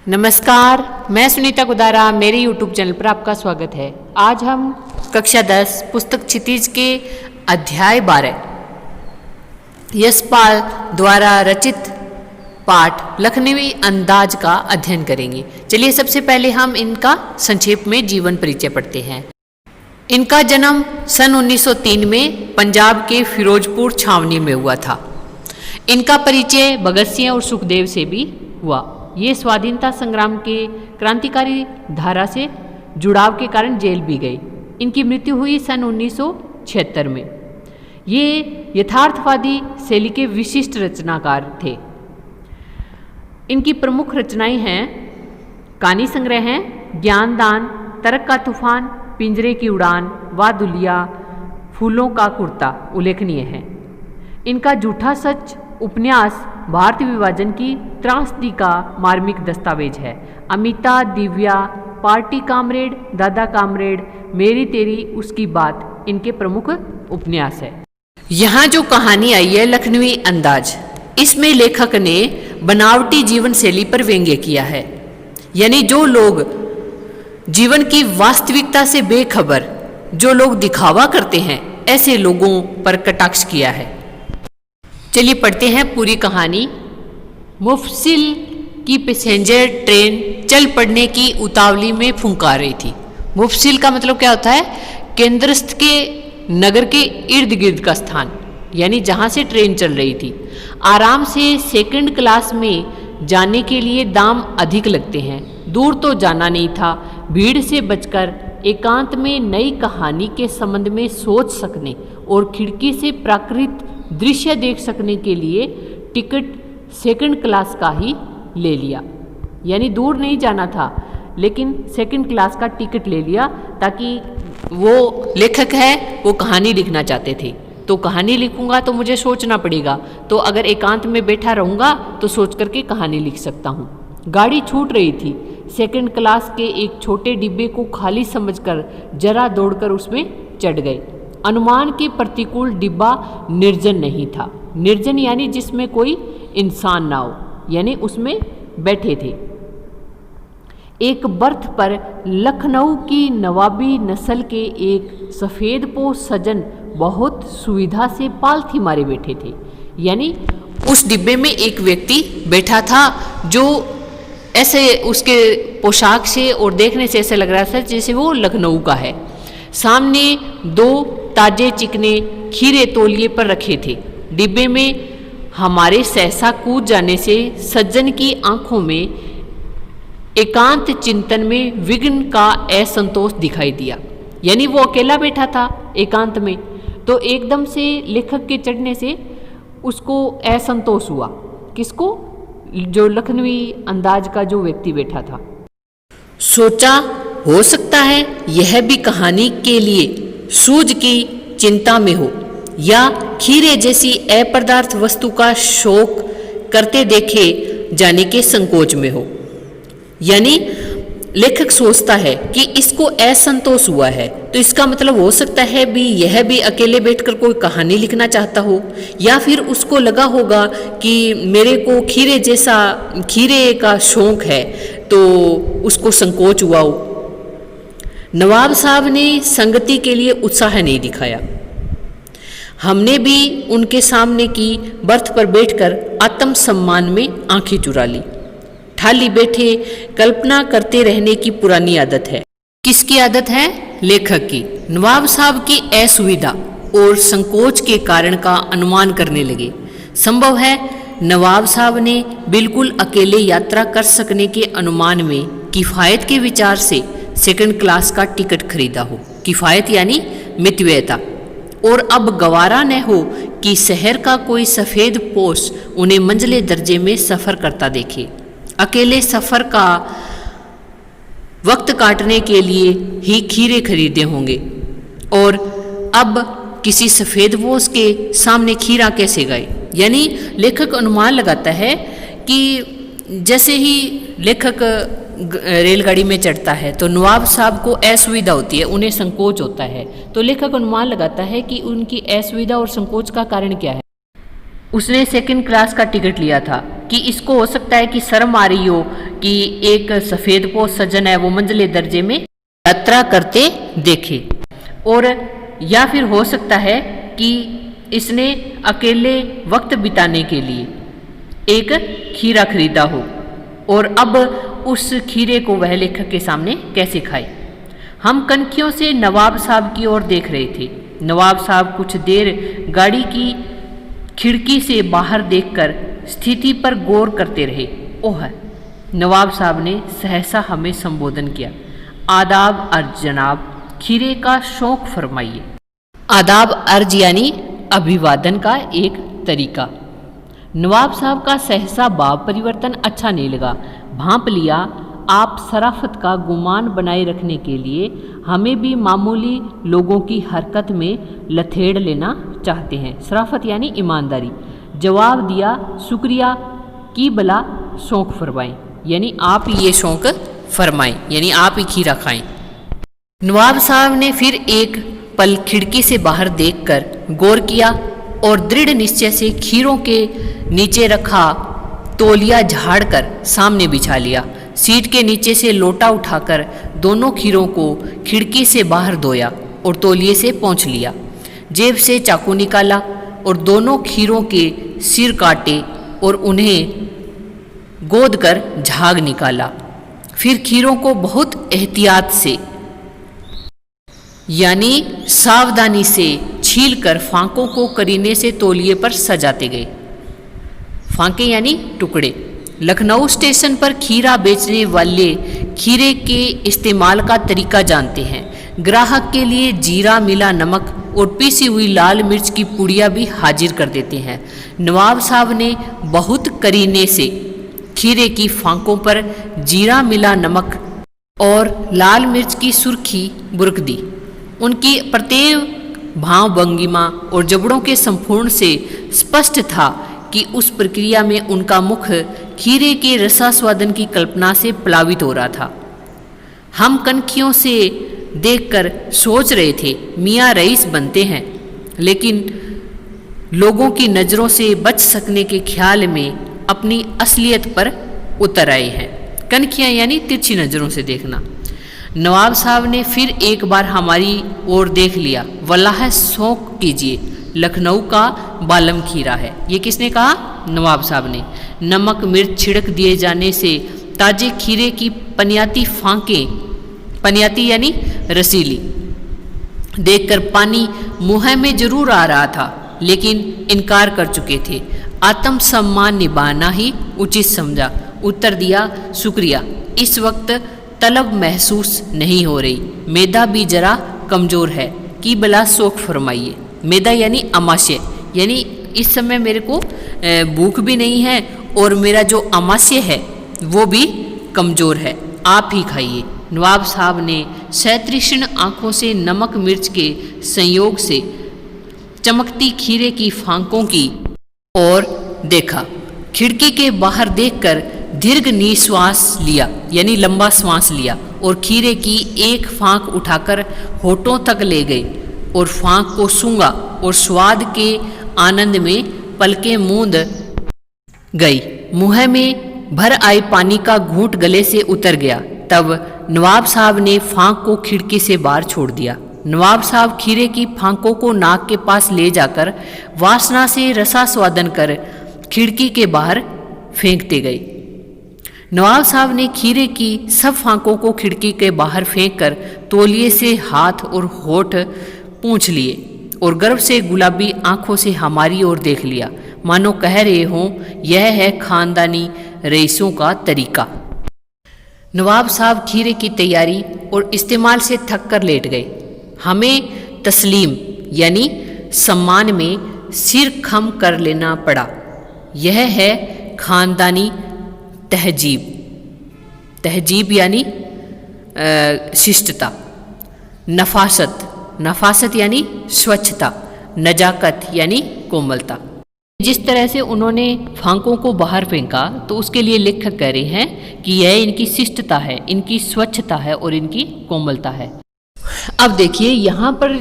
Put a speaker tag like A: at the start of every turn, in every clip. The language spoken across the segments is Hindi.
A: नमस्कार, मैं सुनीता गुदारा, मेरे YouTube चैनल पर आपका स्वागत है। आज हम कक्षा 10 पुस्तक क्षितिज के अध्याय 12 यशपाल द्वारा रचित पाठ लखनवी अंदाज का अध्ययन करेंगे। चलिए सबसे पहले हम इनका संक्षेप में जीवन परिचय पढ़ते हैं। इनका जन्म सन 1903 में पंजाब के फिरोजपुर छावनी में हुआ था। इनका परिचय भगत सिंह और सुखदेव से भी हुआ। ये स्वाधीनता संग्राम के क्रांतिकारी धारा से जुड़ाव के कारण जेल भी गए। इनकी मृत्यु हुई सन 1976 में। ये यथार्थवादी शैली के विशिष्ट रचनाकार थे। इनकी प्रमुख रचनाएं हैं कहानी संग्रह हैं ज्ञानदान, तरक का तूफान, पिंजरे की उड़ान, वादुलिया, फूलों का कुर्ता उल्लेखनीय है। इनका झूठा सच उपन्यास भारतीय विभाजन की त्रासदी का मार्मिक दस्तावेज है। अमिता, दिव्या, पार्टी कामरेड, दादा कामरेड, मेरी तेरी उसकी बात इनके प्रमुख उपन्यास है। यहाँ जो कहानी आई है लखनवी अंदाज, इसमें लेखक ने बनावटी जीवन शैली पर व्यंग्य किया है। यानी जो लोग जीवन की वास्तविकता से बेखबर, जो लोग दिखावा करते हैं, ऐसे लोगों पर कटाक्ष किया है। चलिए पढ़ते हैं पूरी कहानी। मुफस्सिल की पैसेंजर ट्रेन चल पड़ने की उतावली में फुंकार रही थी। मुफस्सिल का मतलब क्या होता है? केंद्रस्थ के नगर के इर्द गिर्द का स्थान, यानी जहाँ से ट्रेन चल रही थी। आराम से सेकंड क्लास में जाने के लिए दाम अधिक लगते हैं। दूर तो जाना नहीं था। भीड़ से बचकर एकांत में नई कहानी के संबंध में सोच सकने और खिड़की से प्राकृतिक दृश्य देख सकने के लिए टिकट सेकंड क्लास का ही ले लिया। यानी दूर नहीं जाना था, लेकिन सेकंड क्लास का टिकट ले लिया, ताकि वो लेखक है वो कहानी लिखना चाहते थे। तो कहानी लिखूंगा तो मुझे सोचना पड़ेगा, तो अगर एकांत में बैठा रहूँगा तो सोच करके कहानी लिख सकता हूँ। गाड़ी छूट रही थी। सेकंड क्लास के एक छोटे डिब्बे को खाली समझकर जरा दौड़कर उसमें चढ़ गए। अनुमान के प्रतिकूल डिब्बा निर्जन नहीं था। निर्जन यानी जिसमें कोई इंसान ना हो, यानी उसमें बैठे थे। एक बर्थ पर लखनऊ की नवाबी नस्ल के एक सफ़ेदपोश सज्जन बहुत सुविधा से पालथी मारे बैठे थे। यानी उस डिब्बे में एक व्यक्ति बैठा था जो ऐसे उसके पोशाक से और देखने से ऐसे लग रहा था जैसे वो लखनऊ का है। सामने दो ताजे चिकने खीरे तौलिए पर रखे थे। डिब्बे में हमारे सहसा कूद जाने से सज्जन की आंखों में एकांत चिंतन में विघ्न का असंतोष दिखाई दिया। यानी वो अकेला बैठा था एकांत में, तो एकदम से लेखक के चढ़ने से उसको असंतोष हुआ। किसको? जो लखनवी अंदाज का जो व्यक्ति बैठा था। सोचा हो सकता है यह भी कहानी के लिए सूझ की चिंता में हो, या खीरे जैसी अपदार्थ वस्तु का शौक करते देखे जाने के संकोच में हो। यानी लेखक सोचता है कि इसको असंतोष हुआ है, तो इसका मतलब हो सकता है भी यह भी अकेले बैठकर कोई कहानी लिखना चाहता हो, या फिर उसको लगा होगा कि मेरे को खीरे का शौक है, तो उसको संकोच हुआ हो। नवाब साहब ने संगति के लिए उत्साह नहीं दिखाया। हमने भी उनके सामने की बर्थ पर बैठकर आत्मसम्मान में आंखें चुरा ली। ठाली बैठे कल्पना करते रहने की पुरानी आदत है। किसकी आदत है? लेखक की। नवाब साहब की असुविधा और संकोच के कारण का अनुमान करने लगे। संभव है नवाब साहब ने बिल्कुल अकेले यात्रा कर सकने के अनुमान में किफ़ायत के विचार से सेकंड क्लास का टिकट खरीदा हो। किफ़ायत यानी मितव्ययता। और अब गवारा न हो कि शहर का कोई सफ़ेद पोश उन्हें मंझले दर्जे में सफ़र करता देखे। अकेले सफ़र का वक्त काटने के लिए ही खीरे खरीदे होंगे, और अब किसी सफ़ेद पोश के सामने खीरा कैसे गए। यानी लेखक अनुमान लगाता है कि जैसे ही लेखक रेलगाड़ी में चढ़ता है तो नवाब साहब को असुविधा होती है, उन्हें संकोच होता है। तो लेखक अनुमान लगाता है कि उनकी असुविधा और संकोच का कारण क्या है। उसने सेकंड क्लास का टिकट लिया था कि इसको हो सकता है कि शर्म आ रही हो कि एक सफ़ेद पोश सज्जन है वो मंझले दर्जे में यात्रा करते देखे, और या फिर हो सकता है कि इसने अकेले वक्त बिताने के लिए एक खीरा खरीदा हो और अब उस खीरे को वह लेखक के सामने कैसे खाए। हम कनखियों से नवाब साहब की ओर देख रहे थे। नवाब साहब कुछ देर गाड़ी की खिड़की से बाहर देखकर स्थिति पर गौर करते रहे। ओह! नवाब साहब ने सहसा हमें संबोधन किया। आदाब अर्ज जनाब, खीरे का शौक फरमाइए। आदाब अर्ज यानी अभिवादन का एक तरीका। नवाब साहब का सहसा भाव परिवर्तन अच्छा नहीं लगा। भांप लिया, आप शराफत का गुमान बनाए रखने के लिए हमें भी मामूली लोगों की हरकत में लथेड़ लेना चाहते हैं। शराफत यानी ईमानदारी। जवाब दिया, शुक्रिया की भला शौक फरमाएं, यानी आप ये शौक फरमाएं, यानी आप ही खीरा खाएं। नवाब साहब ने फिर एक पल खिड़की से बाहर देखकर गौर किया और दृढ़ निश्चय से खीरों के नीचे रखा तौलिया झाड़कर सामने बिछा लिया। सीट के नीचे से लोटा उठाकर दोनों खीरों को खिड़की से बाहर धोया और तौलिए से पोंछ लिया। जेब से चाकू निकाला और दोनों खीरों के सिर काटे और उन्हें गोद कर झाग निकाला। फिर खीरों को बहुत एहतियात से यानी सावधानी से छीलकर फांकों को करीने से तौलिए पर सजाते गए। फांके यानी टुकड़े। लखनऊ स्टेशन पर खीरा बेचने वाले खीरे के इस्तेमाल का तरीका जानते हैं। ग्राहक के लिए जीरा मिला नमक और पीसी हुई लाल मिर्च की पुड़िया भी हाजिर कर देते हैं। नवाब साहब ने बहुत करीने से खीरे की फांकों पर जीरा मिला नमक और लाल मिर्च की सुर्खी बुरक दी। उनकी प्रत्येक भाव भंगिमा और जबड़ों के संपूर्ण से स्पष्ट था कि उस प्रक्रिया में उनका मुख खीरे के रसास्वादन की कल्पना से प्लावित हो रहा था। हम कनखियों से देखकर सोच रहे थे मियाँ रईस बनते हैं, लेकिन लोगों की नज़रों से बच सकने के ख्याल में अपनी असलियत पर उतर आए हैं। कनखियाँ यानी तिरछी नज़रों से देखना। नवाब साहब ने फिर एक बार हमारी ओर देख लिया। वल्लाह शौक कीजिए, लखनऊ का बालम खीरा है। ये किसने कहा? नवाब साहब ने। नमक मिर्च छिड़क दिए जाने से ताजे खीरे की पनियाती फांकें, पनियाती यानी रसीली, देखकर पानी मुँह में जरूर आ रहा था, लेकिन इनकार कर चुके थे। आत्मसम्मान निभाना ही उचित समझा। उत्तर दिया, शुक्रिया, इस वक्त तलब महसूस नहीं हो रही। मैदा भी जरा कमज़ोर है कि भला शौक फरमाइए। मैदा यानी अमाशय, यानी इस समय मेरे को भूख भी नहीं है और मेरा जो अमाशय है वो भी कमज़ोर है, आप ही खाइए। नवाब साहब ने सैतृष्ण आँखों से नमक मिर्च के संयोग से चमकती खीरे की फांकों की ओर देखा। खिड़की के बाहर देखकर दीर्घ निश्वास लिया, यानी लंबा श्वास लिया, और खीरे की एक फांक उठाकर होठों तक ले गए और फांक को सूंघा और स्वाद के आनंद में पलकें मूंद गई। मुँह में भर आए पानी का घूंट गले से उतर गया। तब नवाब साहब ने फांक को खिड़की से बाहर छोड़ दिया। नवाब साहब खीरे की फांकों को नाक के पास ले जाकर वासना से रसास्वादन कर खिड़की के बाहर फेंकते गए। नवाब साहब ने खीरे की सब फांकों को खिड़की के बाहर फेंककर तौलिए से हाथ और होठ पूंछ लिए और गर्व से गुलाबी आंखों से हमारी ओर देख लिया, मानो कह रहे हों यह है खानदानी रईसों का तरीका। नवाब साहब खीरे की तैयारी और इस्तेमाल से थक कर लेट गए। हमें तस्लीम यानी सम्मान में सिर खम कर लेना पड़ा। यह है खानदानी तहजीब। तहजीब यानी शिष्टता। नफासत, नफासत यानी स्वच्छता। नजाकत यानी कोमलता। जिस तरह से उन्होंने फांकों को बाहर फेंका तो उसके लिए लेखक कह रहे हैं कि यह इनकी शिष्टता है, इनकी स्वच्छता है और इनकी कोमलता है। अब देखिए यहाँ पर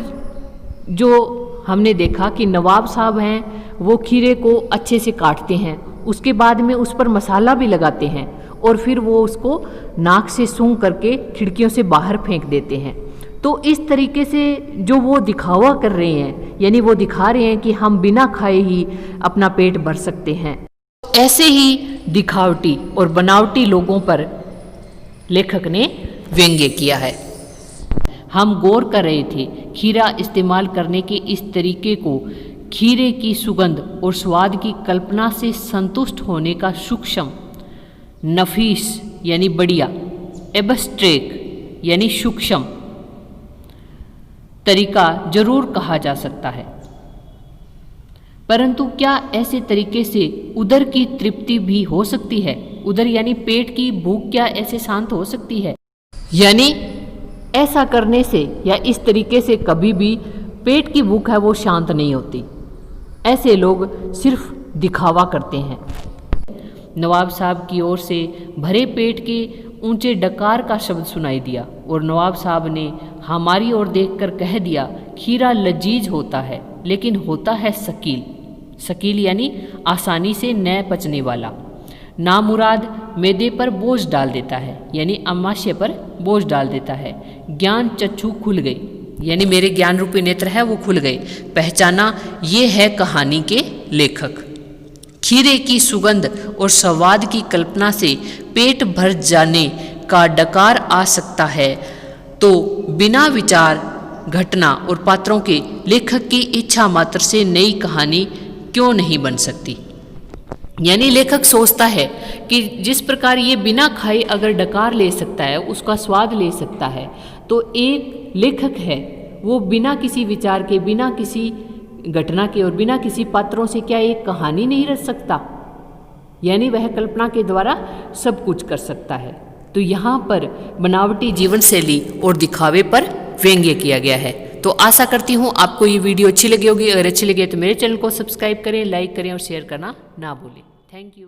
A: जो हमने देखा कि नवाब साहब हैं वो खीरे को अच्छे से काटते हैं, उसके बाद में उस पर मसाला भी लगाते हैं और फिर वो उसको नाक से सूंघ करके खिड़कियों से बाहर फेंक देते हैं। तो इस तरीके से जो वो दिखावा कर रहे हैं, यानी वो दिखा रहे हैं कि हम बिना खाए ही अपना पेट भर सकते हैं। ऐसे ही दिखावटी और बनावटी लोगों पर लेखक ने व्यंग्य किया है। हम गौर कर रहे थे खीरा इस्तेमाल करने के इस तरीके को खीरे की सुगंध और स्वाद की कल्पना से संतुष्ट होने का सूक्ष्म, नफीस यानी बढ़िया, एब्स्ट्रैक्ट यानी सूक्ष्म तरीका जरूर कहा जा सकता है। परंतु क्या ऐसे तरीके से उदर की तृप्ति भी हो सकती है? उदर यानी पेट की भूख क्या ऐसे शांत हो सकती है? यानी ऐसा करने से या इस तरीके से कभी भी पेट की भूख है वो शांत नहीं होती। ऐसे लोग सिर्फ दिखावा करते हैं। नवाब साहब की ओर से भरे पेट के ऊंचे डकार का शब्द सुनाई दिया और नवाब साहब ने हमारी ओर देखकर कह दिया, खीरा लजीज होता है लेकिन होता है शकील। शकील यानी आसानी से न पचने वाला। नामुराद मैदे पर बोझ डाल देता है, यानी अमाशय पर बोझ डाल देता है। ज्ञान चक्षु खुल गई, यानी मेरे ज्ञान रूपी नेत्र है वो खुल गए। पहचाना ये है कहानी के लेखक। खीरे की सुगंध और स्वाद की कल्पना से पेट भर जाने का डकार आ सकता है, तो बिना विचार, घटना और पात्रों के लेखक की इच्छा मात्र से नई कहानी क्यों नहीं बन सकती। यानी लेखक सोचता है कि जिस प्रकार ये बिना खाए अगर डकार ले सकता है, उसका स्वाद ले सकता है, तो एक लेखक है वो बिना किसी विचार के, बिना किसी घटना के और बिना किसी पात्रों से क्या एक कहानी नहीं रच सकता? यानी वह कल्पना के द्वारा सब कुछ कर सकता है। तो यहाँ पर बनावटी जीवन शैली और दिखावे पर व्यंग्य किया गया है। तो आशा करती हूँ आपको ये वीडियो अच्छी लगी होगी। अगर अच्छी लगी तो मेरे चैनल को सब्सक्राइब करें, लाइक करें और शेयर करना ना भूलें। Thank you.